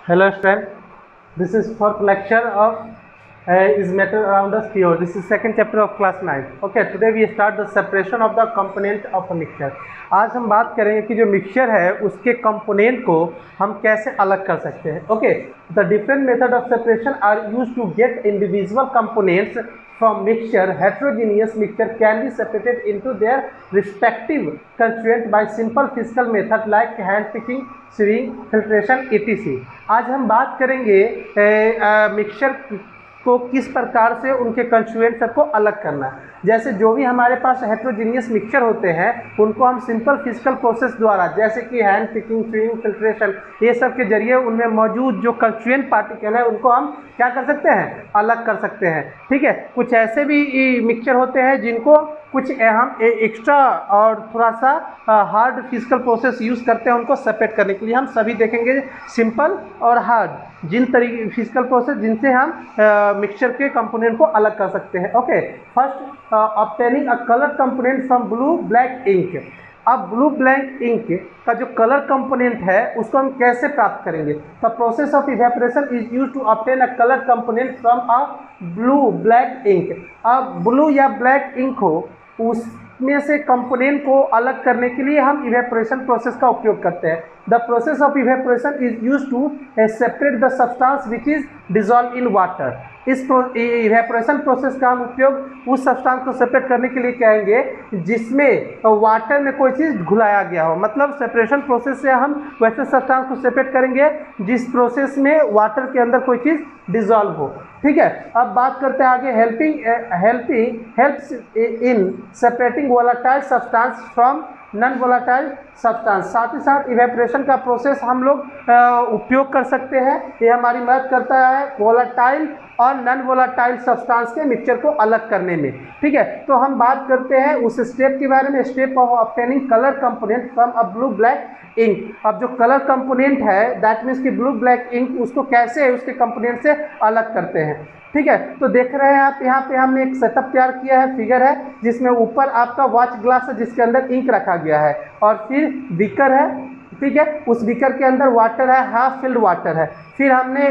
Hello student, this is fourth lecture of is matter around us theory. This is second chapter of class 9. Okay, today we start the separation of the component of a mixture. आज हम बात करेंगे कि जो mixture है उसके component को हम कैसे अलग कर सकते हैं. Okay, the different method of separation are used to get individual components from mixture. Heterogeneous mixture can be separated into their respective constituent by simple physical method like hand picking, swimming, filtration etc. आज हम बात करेंगे mixture को किस प्रकार से उनके constituent सबको अलग करना है. जैसे जो भी हमारे पास हेट्रोजीनियस मिक्सचर होते हैं उनको हम सिंपल फिजिकल प्रोसेस द्वारा जैसे कि हैंड पिकिंग, स्विंग, फिल्ट्रेशन ये सब के जरिए उनमें मौजूद जो कंस्टिट्यूएंट पार्टिकल है उनको हम क्या कर सकते हैं, अलग कर सकते हैं. ठीक है, कुछ ऐसे भी मिक्सचर होते हैं जिनको कुछ हम एक्स्ट्रा और थोड़ा सा हार्ड फिजिकल प्रोसेस यूज़ करते हैं उनको सेपरेट करने के लिए. हम सभी देखेंगे सिंपल और हार्ड जिन तरीके फिजिकल प्रोसेस जिनसे हम मिक्सचर के कंपोनेंट को अलग कर सकते हैं. Okay, first obtaining a colour component from blue black ink. अब ब्लू ब्लैक इंक का जो कलर कंपोनेंट है उसको हम कैसे प्राप्त करेंगे. The process of evaporation is use to obtain a colour component from a blue black ink. अब ब्लू या ब्लैक इंक हो उसमें से कंपोनेंट को अलग करने के लिए हम इवेपोरेशन प्रोसेस का उपयोग करते हैं. The process of evaporation is use to separate the substance which is dissolve in water. इस इवेपोरेशन प्रोसेस का हम उपयोग उस सब्सटेंस को सेपरेट करने के लिए करेंगे जिसमें वाटर में कोई चीज़ घुलाया गया हो. मतलब सेपरेशन प्रोसेस से हम वैसे सब्सटेंस को सेपरेट करेंगे जिस प्रोसेस में वाटर के अंदर कोई चीज़ डिजॉल्व हो. ठीक है, अब बात करते हैं आगे. Helps in separating volatile substance from non volatile substance. साथ ही साथ इवेपोरेशन का प्रोसेस हम लोग उपयोग कर सकते हैं. ये हमारी मदद करता है वोलेटाइल और नॉन वोलेटाइल सब्सटेंस के मिक्सचर को अलग करने में. ठीक है, तो हम बात करते हैं उस स्टेप के बारे में, step of obtaining colour component from a blue black ink. अब जो कलर कंपोनेंट है दैट मीन्स कि ब्लू ब्लैक इंक उसको कैसे उसके कंपोनेंट से अलग करते हैं. ठीक है, तो देख रहे हैं आप यहाँ पे हमने एक सेटअप तैयार किया है, फिगर है जिसमें ऊपर आपका वॉच ग्लास है जिसके अंदर इंक रखा गया है और फिर बीकर है. ठीक है, उस बीकर के अंदर वाटर है, हाफ फिल्ड वाटर है. फिर हमने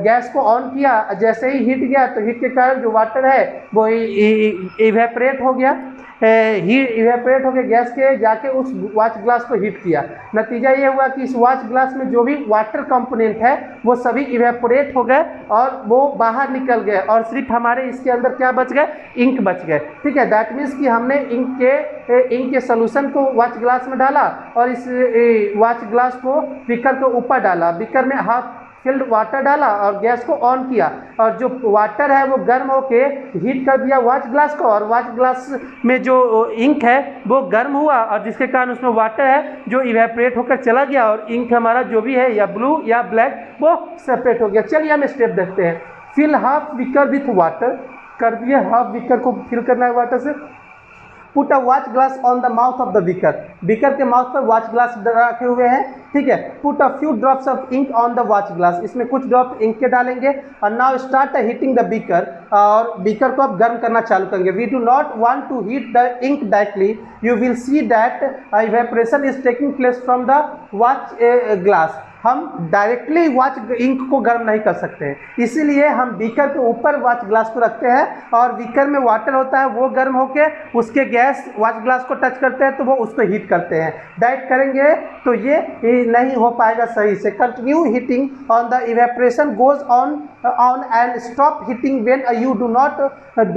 गैस को ऑन किया, जैसे ही हीट गया तो हीट के कारण जो वाटर है वो इवेपरेट हो गया. हीट इवेपरेट होकर गैस के जाके उस वॉच ग्लास को हीट किया. नतीजा ये हुआ कि इस वॉच ग्लास में जो भी वाटर कंपोनेंट है वो सभी इवेपोरेट हो गए और वो बाहर निकल गए और सिर्फ हमारे इसके अंदर क्या बच गए, इंक बच गए. ठीक है, दैट मीन्स कि हमने इंक के सोल्यूशन को वॉच ग्लास में डाला और इस वॉच ग्लास को बीकर के ऊपर डाला. बीकर में हाफ फिल्ड वाटर डाला और गैस को ऑन किया और जो वाटर है वो गर्म होके हीट कर दिया वॉच ग्लास को और वॉच ग्लास में जो इंक है वो गर्म हुआ और जिसके कारण उसमें वाटर है जो इवेपोरेट होकर चला गया और इंक हमारा जो भी है या ब्लू या ब्लैक वो सेपरेट हो गया. चलिए हम स्टेप देखते हैं. Fill half beaker with water कर दिए, हाफ बीकर को फिल करना है वाटर से. Put a watch glass on the mouth of the beaker. Beaker के माउथ पर वॉच ग्लास रखे हुए हैं. ठीक है, put a few drops of ink on the watch glass. इसमें कुछ ड्रॉप इंक के डालेंगे और now start heating the beaker. और बीकर को अब गर्म करना चालू करेंगे. We do not want to heat the ink directly. You will see that evaporation is taking place from the watch glass. हम डायरेक्टली वॉच इंक को गर्म नहीं कर सकते हैं, इसीलिए हम बीकर के ऊपर वॉच ग्लास को रखते हैं और बीकर में वाटर होता है वो गर्म होके उसके गैस वॉच ग्लास को टच करते हैं तो वो उसको हीट करते हैं. डायरेक्ट करेंगे तो ये नहीं हो पाएगा सही से. Continue heating on the evaporation goes on and stop heating when you do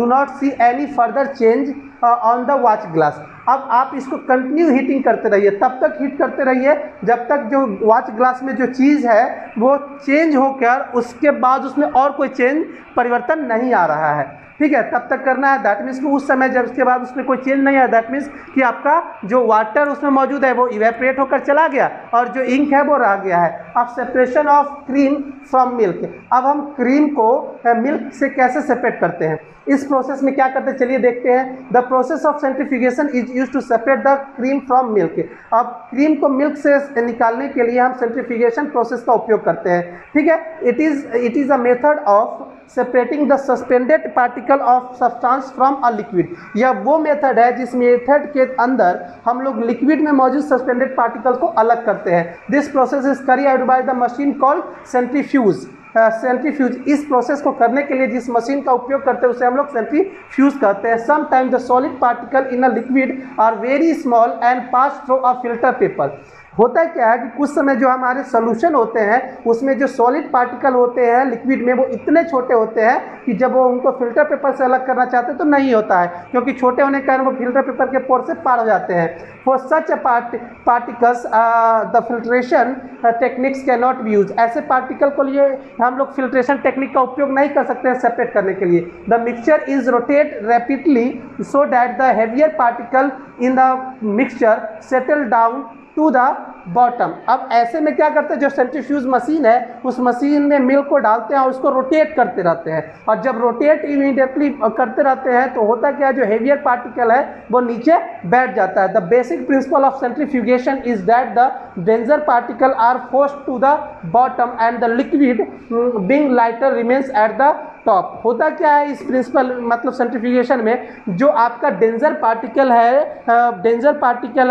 not see any further change on the watch glass. अब आप इसको कंटिन्यू हीटिंग करते रहिए, तब तक हीट करते रहिए जब तक जो वॉच ग्लास में जो चीज़ है वो चेंज होकर उसके बाद उसमें और कोई चेंज परिवर्तन नहीं आ रहा है. ठीक है, तब तक करना है. दैट मीन्स कि उस समय जब उसके बाद उसमें कोई चेंज नहीं आया दैट मीन्स कि आपका जो वाटर उसमें मौजूद है वो इवेपोरेट होकर चला गया और जो इंक है वो रह गया है. अब separation of cream from milk. अब हम क्रीम को मिल्क से कैसे सेपरेट करते हैं, इस प्रोसेस में क्या करते हैं चलिए देखते हैं. The process of centrifugation is use to separate the cream from milk. अब क्रीम को मिल्क से निकालने के लिए हम सेंट्रीफ्यूगेशन प्रोसेस का उपयोग करते हैं. ठीक है, it is a method of separating the suspended particle particle of substance from a liquid. यह वो मेथड है जिस मेथड के अंदर हम लोग लिक्विड में मौजूद सस्पेंडेड पार्टिकल को अलग करते हैं। This process is carried out by the machine called centrifuge. Centrifuge, इस प्रोसेस को करने के लिए जिस मशीन का उपयोग करते हैं उसे हम लोग सेंट्रीफ्यूज कहते हैं। Sometime the solid particle in a liquid are very small and pass through a filter paper. होता क्या है कि कुछ समय जो हमारे सोल्यूशन होते हैं उसमें जो सॉलिड पार्टिकल होते हैं लिक्विड में वो इतने छोटे होते हैं कि जब वो उनको फिल्टर पेपर से अलग करना चाहते हैं तो नहीं होता है, क्योंकि छोटे होने के कारण वो फिल्टर पेपर के पोर से पार हो जाते हैं। For such particles the filtration techniques can not be use. ऐसे पार्टिकल को लिए हम लोग फिल्ट्रेशन टेक्निक का उपयोग नहीं कर सकते हैं सेपरेट करने के लिए। The mixture is rotate rapidly so that the heavier particle in the mixture settle down to the bottom. अब ऐसे में क्या करते हैं, जो सेंट्रीफ्यूज मशीन है उस मशीन में मिल्क को डालते हैं और उसको रोटेट करते रहते हैं, और जब रोटेट इमीडिएटली करते रहते हैं तो होता क्या है, जो हेवियर पार्टिकल है वो नीचे बैठ जाता है। The basic principle of centrifugation is that the danger particle are forced to the bottom and the liquid being lighter remains at the top. होता क्या है इस प्रिंसिपल मतलब सेंट्रीफ्यूगेशन में, जो आपका डेंजर पार्टिकल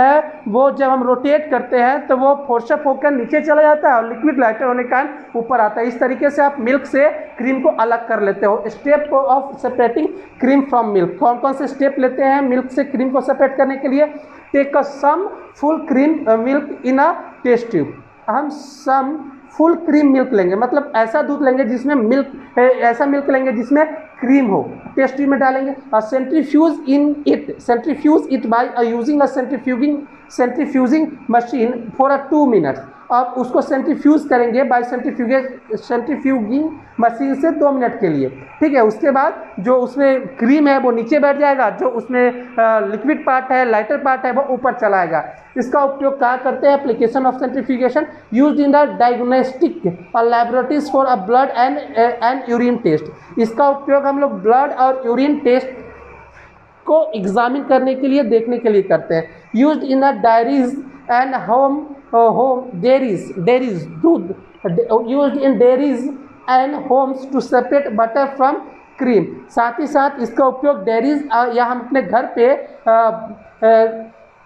है वो जब हम रोटेट करते हैं तो वो फोर्सअप होकर नीचे चला जाता है और लिक्विड लाइटर होने के कारण ऊपर आता है। इस तरीके से आप मिल्क से क्रीम को अलग कर लेते हो। Step of separating cream from milk, कौन कौन से स्टेप लेते हैं मिल्क से क्रीम को सेपरेट करने के लिए। Take a some full cream milk in a test tube. हम सम फुल क्रीम मिल्क लेंगे, मतलब ऐसा दूध लेंगे जिसमें मिल्क ऐसा मिल्क लेंगे जिसमें क्रीम हो, टेस्ट ट्यूब में डालेंगे। Centrifuge it by using a centrifuging machine for 2 minutes. अब उसको सेंट्रीफ्यूज करेंगे बाय सेंट्रीफ्यूगिंग मशीन से 2 मिनट के लिए, ठीक है। उसके बाद जो उसमें क्रीम है वो नीचे बैठ जाएगा, जो उसमें लिक्विड पार्ट है लाइटर पार्ट है वो ऊपर चलाएगा। इसका उपयोग कहाँ करते हैं, application of centrifugation used in the diagnostic laboratories for a blood and urine test. इसका उपयोग हम लोग ब्लड और यूरिन टेस्ट को एग्जामिन करने के लिए देखने के लिए करते हैं। Used in the dairies and home dairies doodh used in dairies and homes to separate butter from cream. साथ ही साथ इसका उपयोग डेयरीज या हम अपने घर पे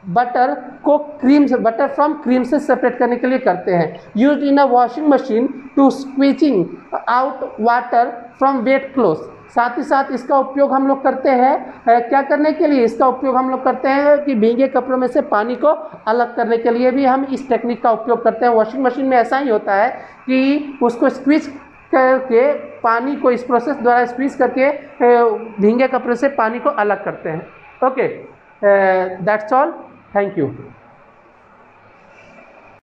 बटर फ्रॉम क्रीम से सेपरेट करने के लिए करते हैं। Used in a washing machine to squeezing out water from wet clothes. साथ ही साथ इसका उपयोग हम लोग करते हैं क्या करने के लिए, इसका उपयोग हम लोग करते हैं कि भीगे कपड़ों में से पानी को अलग करने के लिए भी हम इस टेक्निक का उपयोग करते हैं। वॉशिंग मशीन में ऐसा ही होता है कि उसको स्क्वीज करके पानी को इस प्रोसेस द्वारा स्क्वीज करके भीगे कपड़े से पानी को अलग करते हैं। Okay, that's all, thank you.